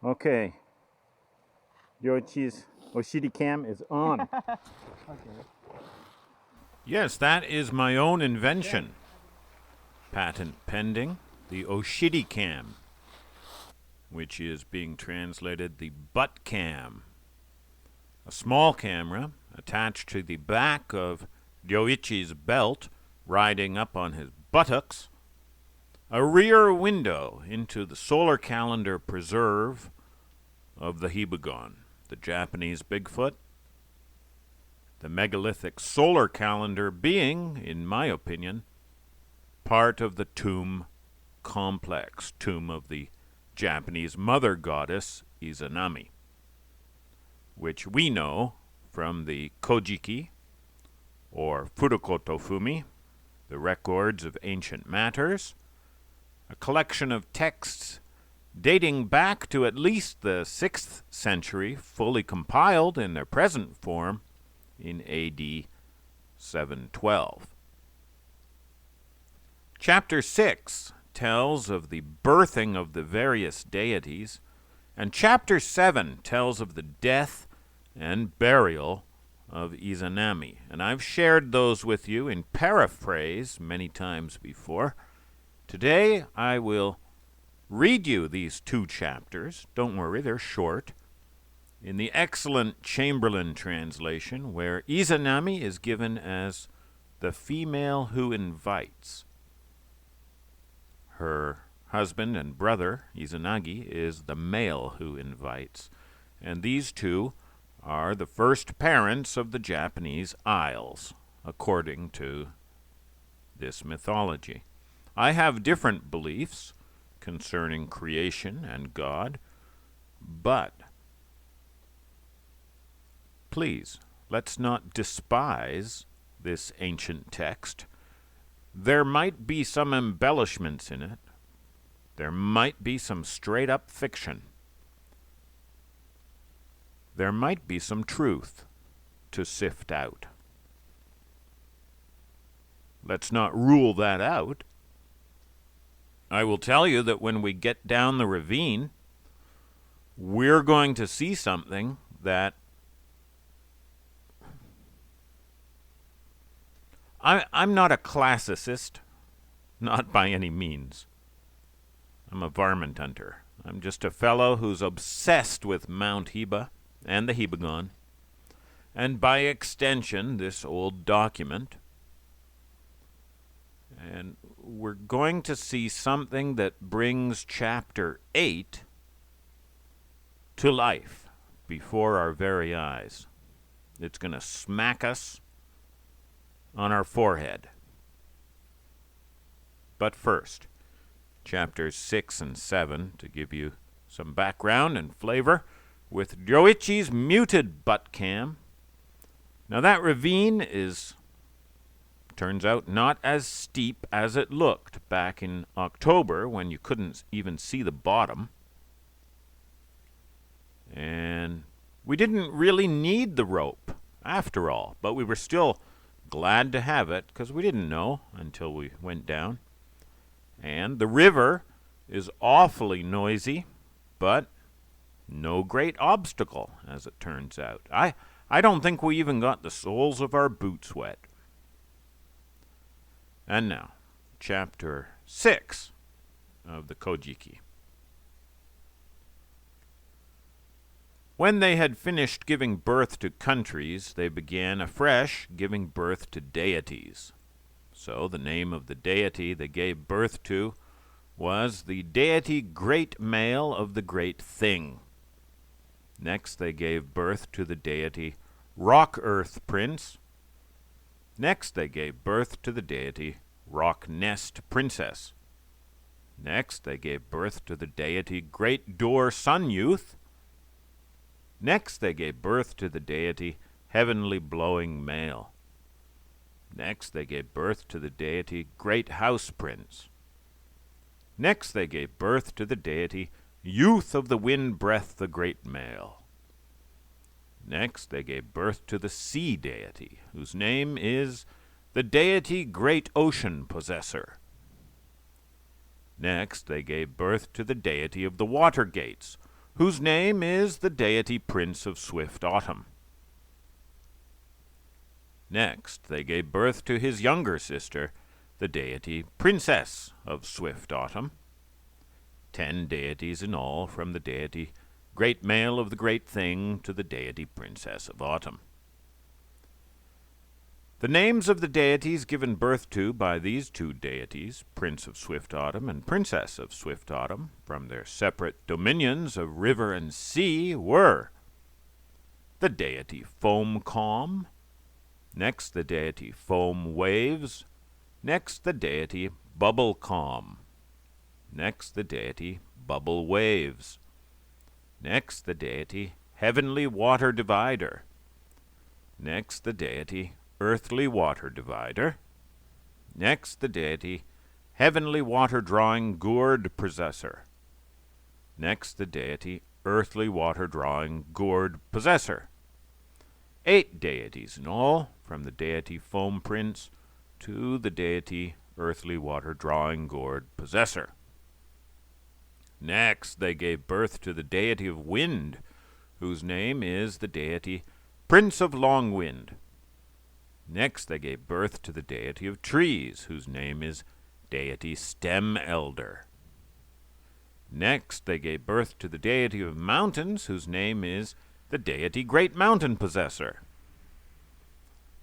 Okay. Yoichi's Oshiri cam is on. Okay. Yes, that is my own invention. Patent pending. The Oshiri cam, which is being translated the butt cam. A small camera attached to the back of Ryoichi's belt, riding up on his buttocks. A rear window into the solar calendar preserve of the Hibagon, the Japanese Bigfoot. The megalithic solar calendar being, in my opinion, part of the tomb complex, tomb of the Japanese mother goddess Izanami, which we know from the Kojiki, or Furukoto Fumi, the records of ancient matters, a collection of texts dating back to at least the 6th century, fully compiled in their present form in AD 712. Chapter 6 tells of the birthing of the various deities, and Chapter 7 tells of the death and burial of Izanami. And I've shared those with you in paraphrase many times before. Today I will read you these 2 chapters. Don't worry, they're short. In the excellent Chamberlain translation, where Izanami is given as the female who invites. Her husband and brother, Izanagi, is the male who invites. And these 2 are the first parents of the Japanese Isles, according to this mythology. I have different beliefs concerning creation and God, but please, let's not despise this ancient text. There might be some embellishments in it. There might be some straight-up fiction. There might be some truth to sift out. Let's not rule that out. I will tell you that when we get down the ravine, we're going to see something that I'm not a classicist, not by any means. I'm a varmint hunter. I'm just a fellow who's obsessed with Mount Hiba and the Hibagon, and by extension, this old document. And we're going to see something that brings Chapter 8 to life before our very eyes. It's going to smack us on our forehead. But first, Chapters 6 and 7, to give you some background and flavor, with Ryoichi's muted butt cam. Now that ravine is, turns out, not as steep as it looked back in October when you couldn't even see the bottom. And we didn't really need the rope, after all, but we were still glad to have it because we didn't know until we went down. And the river is awfully noisy, but no great obstacle, as it turns out. I don't think we even got the soles of our boots wet. And now, Chapter 6 of the Kojiki. When they had finished giving birth to countries, they began afresh giving birth to deities. So the name of the deity they gave birth to was the deity Great Male of the Great Thing. Next they gave birth to the deity Rock Earth Prince. Next they gave birth to the deity Rock Nest Princess. Next they gave birth to the deity Great Door Sun Youth. Next they gave birth to the deity Heavenly Blowing Male. Next they gave birth to the deity Great House Prince. Next they gave birth to the deity Youth of the Wind Breath the Great Male. Next they gave birth to the Sea Deity, whose name is the deity Great Ocean Possessor. Next, they gave birth to the deity of the water gates, whose name is the deity Prince of Swift Autumn. Next, they gave birth to his younger sister, the deity Princess of Swift Autumn. 10 deities in all, from the deity Great Male of the Great Thing to the deity Princess of Autumn. The names of the deities given birth to by these 2 deities, Prince of Swift Autumn and Princess of Swift Autumn, from their separate dominions of river and sea, were the deity Foam Calm, next the deity Foam Waves, next the deity Bubble Calm, next the deity Bubble Waves, next the deity Heavenly Water Divider, next the deity Earthly Water Divider, next the deity Heavenly Water Drawing Gourd Possessor, next the deity Earthly Water Drawing Gourd Possessor. 8 deities in all, from the deity Foam Prince to the deity Earthly Water Drawing Gourd Possessor. Next they gave birth to the deity of wind, whose name is the deity Prince of Long Wind. Next they gave birth to the deity of trees, whose name is deity Stem Elder. Next they gave birth to the deity of mountains, whose name is the deity Great Mountain Possessor.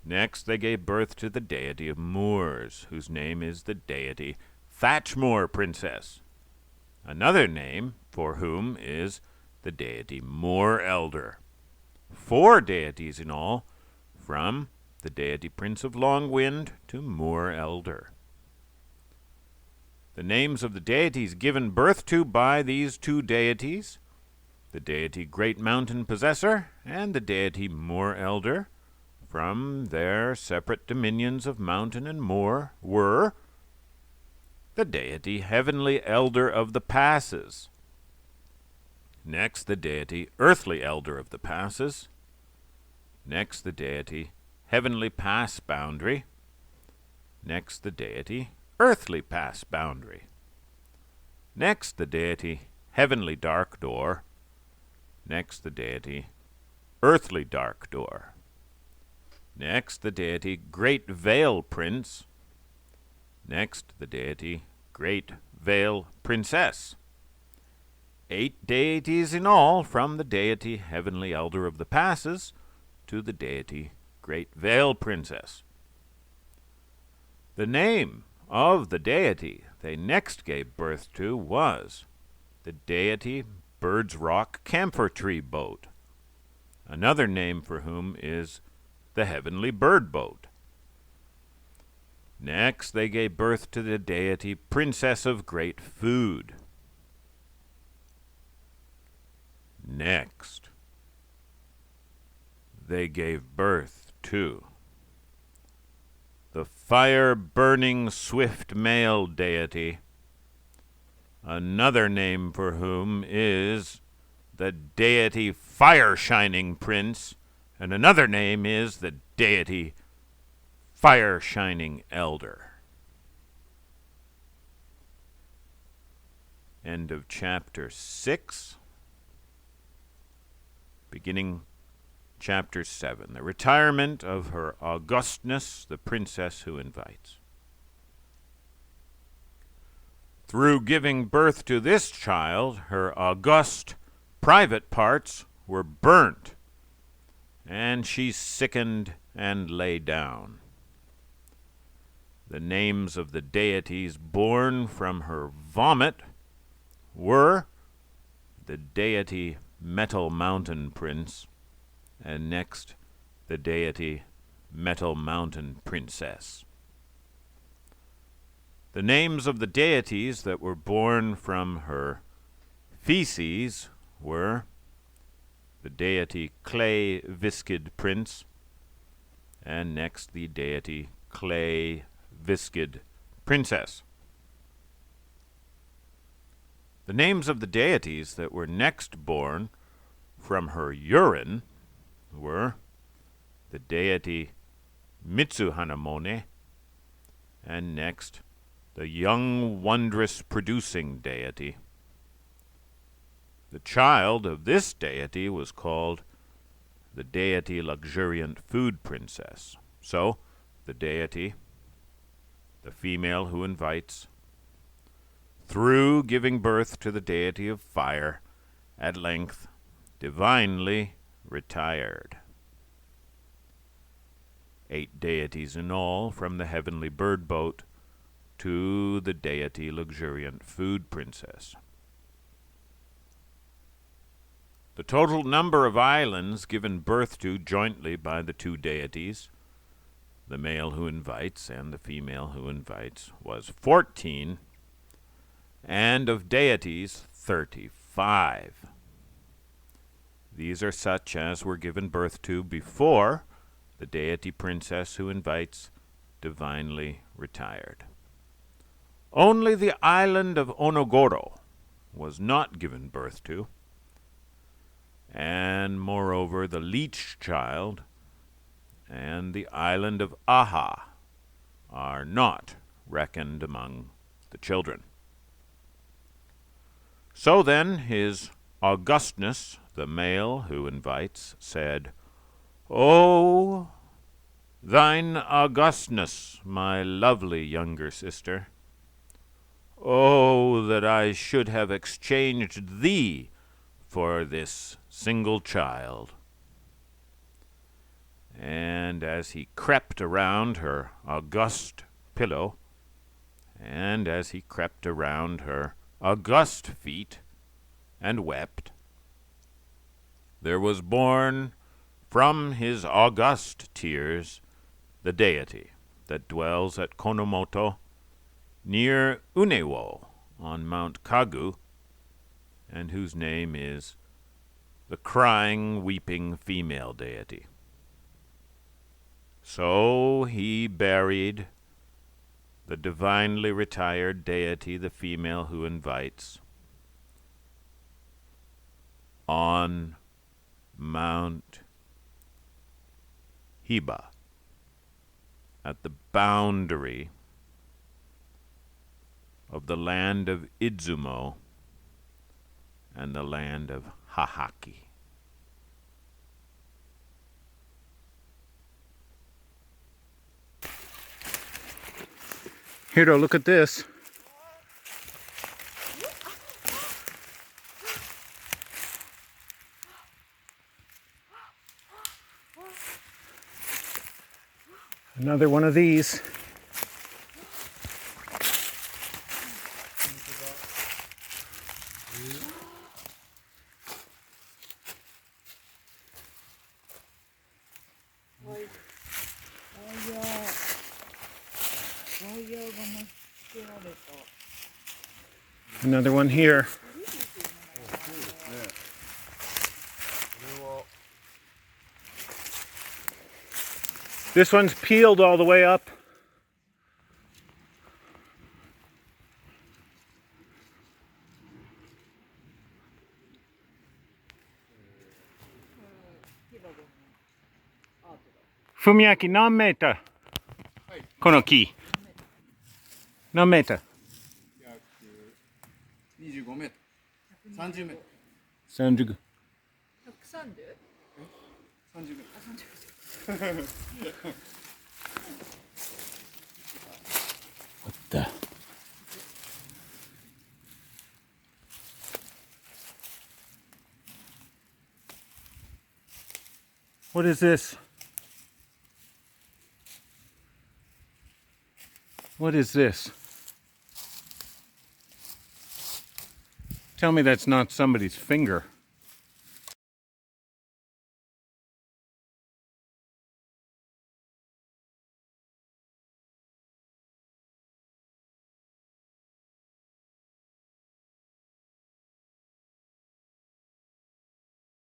Next they gave birth to the deity of moors, whose name is the deity Thatchmoor Princess. Another name for whom is the deity Moor Elder. 4 deities in all, from the deity Prince of Long Wind to Moor Elder. The names of the deities given birth to by these 2 deities, the deity Great Mountain Possessor and the deity Moor Elder, from their separate dominions of mountain and moor, were the deity Heavenly Elder of the Passes, next the deity Earthly Elder of the Passes, next the deity Heavenly Pass Boundary, next the deity Earthly Pass Boundary, next the deity Heavenly Dark Door, next the deity Earthly Dark Door, next the deity Great Veil Prince, next the deity Great Veil Princess. 8 deities in all, from the deity Heavenly Elder of the Passes to the deity Great Veil Princess. The name of the deity they next gave birth to was the deity Bird's Rock Camphor Tree Boat, another name for whom is the Heavenly Bird Boat. Next they gave birth to the deity Princess of Great Food. Next they gave birth to the fire-burning swift male deity, another name for whom is the deity Fire-Shining Prince, and another name is the deity Fire-Shining Elder. End of chapter 6. Beginning Chapter 7, the retirement of her augustness, the princess who invites. Through giving birth to this child, her august private parts were burnt, and she sickened and lay down. The names of the deities born from her vomit were the deity Metal Mountain Prince, and next the deity Metal Mountain Princess. The names of the deities that were born from her feces were the deity Clay Viscid Prince, and next the deity Clay Viscid Princess. The names of the deities that were next born from her urine were the deity Mitsuhanamone, and next the young, wondrous producing deity. The child of this deity was called the deity luxuriant food princess. So, the deity, the female who invites, through giving birth to the deity of fire, at length divinely retired. 8 deities in all, from the heavenly bird boat to the deity luxuriant food princess. The total number of islands given birth to jointly by the 2 deities, the male who invites and the female who invites, was 14, and of deities 35. These are such as were given birth to before the deity princess who invites divinely retired. Only the island of Onogoro was not given birth to, and moreover the leech child and the island of Aha are not reckoned among the children. So then his Augustness, the male who invites, said, "O thine Augustness, my lovely younger sister, oh, that I should have exchanged thee for this single child." And as he crept around her august pillow, and as he crept around her august feet and wept, there was born from his august tears the deity that dwells at Konomoto, near Unewo on Mount Kagu, and whose name is the crying, weeping female deity. So he buried the divinely retired deity, the female who invites, on Mount Hiba, at the boundary of the land of Idzumo and the land of Hahaki. Hiro, look at this. Another one of these. Another one here. This one's peeled all the way up. Fumiaki, 何メーターこの木。何メーター25メートル、30メートル。30。130？ 30メートル。What the? What is this? What is this? Tell me that's not somebody's finger.